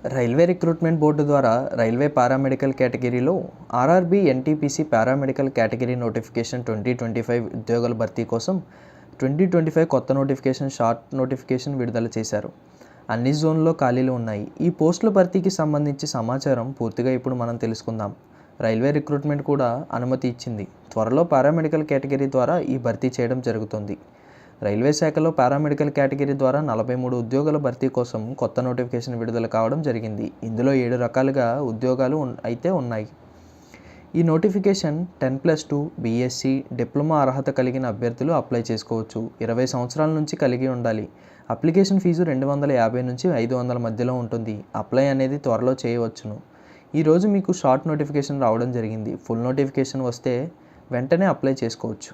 Railway recruitment board ద్వారా railway paramedical కేటగిరీలో RRB NTPC paramedical category notification 2025 ఉద్యోగాల భర్తీ కోసం 2025 కొత్త నోటిఫికేషన్ షార్ట్ నోటిఫికేషన్ విడుదల చేశారు. అన్ని జోన్లలో ఖాళీలు ఉన్నాయి. ఈ పోస్టుల భర్తీకి సంబంధించి సమాచారం పూర్తిగా ఇప్పుడు మనం తెలుసుకుందాం. రైల్వే రిక్రూట్మెంట్ కూడా అనుమతి ఇచ్చింది. త్వరలో పారామెడికల్ కేటగిరీ ద్వారా ఈ భర్తీ చేయడం జరుగుతుంది. రైల్వే శాఖలో పారామెడికల్ కేటగిరీ ద్వారా 43 ఉద్యోగాల భర్తీ కోసం కొత్త నోటిఫికేషన్ విడుదల కావడం జరిగింది. ఇందులో 7 రకాలుగా ఉద్యోగాలు అయితే ఉన్నాయి. ఈ నోటిఫికేషన్ 10+2 బీఎస్సీ డిప్లొమా అర్హత కలిగిన అభ్యర్థులు అప్లై చేసుకోవచ్చు. 20 సంవత్సరాల నుంచి కలిగి ఉండాలి. అప్లికేషన్ ఫీజు 250 నుంచి 500 మధ్యలో ఉంటుంది. అప్లై అనేది త్వరలో చేయవచ్చును. ఈరోజు మీకు షార్ట్ నోటిఫికేషన్ రావడం జరిగింది. ఫుల్ నోటిఫికేషన్ వస్తే వెంటనే అప్లై చేసుకోవచ్చు.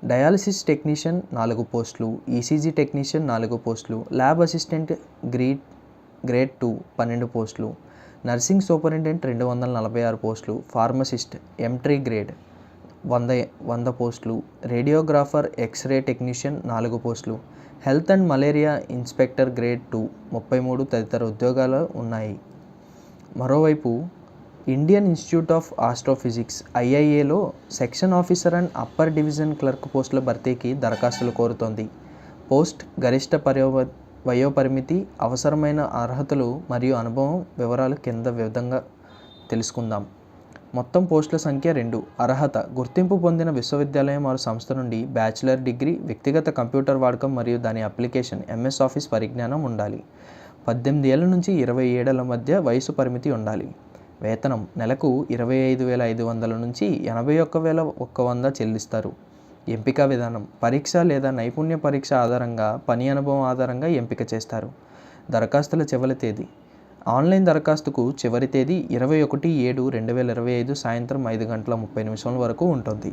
డయాలసిస్ టెక్నీషియన్ 4 పోస్టులు, ఈసీజీ టెక్నీషియన్ 4 పోస్టులు, ల్యాబ్ అసిస్టెంట్ గ్రేడ్ 2 12 పోస్టులు, నర్సింగ్ సూపరింటెండెంట్ 246 పోస్టులు, ఫార్మసిస్ట్ ఎంట్రీ గ్రేడ్ 100 పోస్టులు, రేడియోగ్రాఫర్ ఎక్స్రే టెక్నీషియన్ 4 పోస్టులు, health and malaria inspector grade 2 33 తదితర ఉద్యోగాలు ఉన్నాయి. మరోవైపు ఇండియన్ ఇన్స్టిట్యూట్ ఆఫ్ ఆస్ట్రోఫిజిక్స్ ఐఐఏలో section officer and upper division clerk పోస్టుల భర్తీకి దరఖాస్తులు కోరుతోంది. పోస్ట్ గరిష్ట వయోపరిమితి, అవసరమైన అర్హతలు మరియు అనుభవం వివరాలు కింద విధంగా తెలుసుకుందాం. మొత్తం పోస్టుల సంఖ్య 2. అర్హత: గుర్తింపు పొందిన విశ్వవిద్యాలయం మరియు సంస్థ నుండి బ్యాచిలర్ డిగ్రీ, వ్యక్తిగత కంప్యూటర్ వాడకం మరియు దాని అప్లికేషన్ ఎంఎస్ ఆఫీస్ పరిజ్ఞానం ఉండాలి. 18 ఏళ్ల నుంచి 20 ఏళ్ల మధ్య వయసు పరిమితి ఉండాలి. వేతనం నెలకు 25,500 నుంచి 81,100 చెల్లిస్తారు. ఎంపిక విధానం: పరీక్ష లేదా నైపుణ్య పరీక్ష ఆధారంగా, పని అనుభవం ఆధారంగా ఎంపిక చేస్తారు. దరఖాస్తుల చివరి తేదీ: ఆన్లైన్ దరఖాస్తుకు చివరి తేదీ 21/7/2025 సాయంత్రం 5:30 వరకు ఉంటుంది.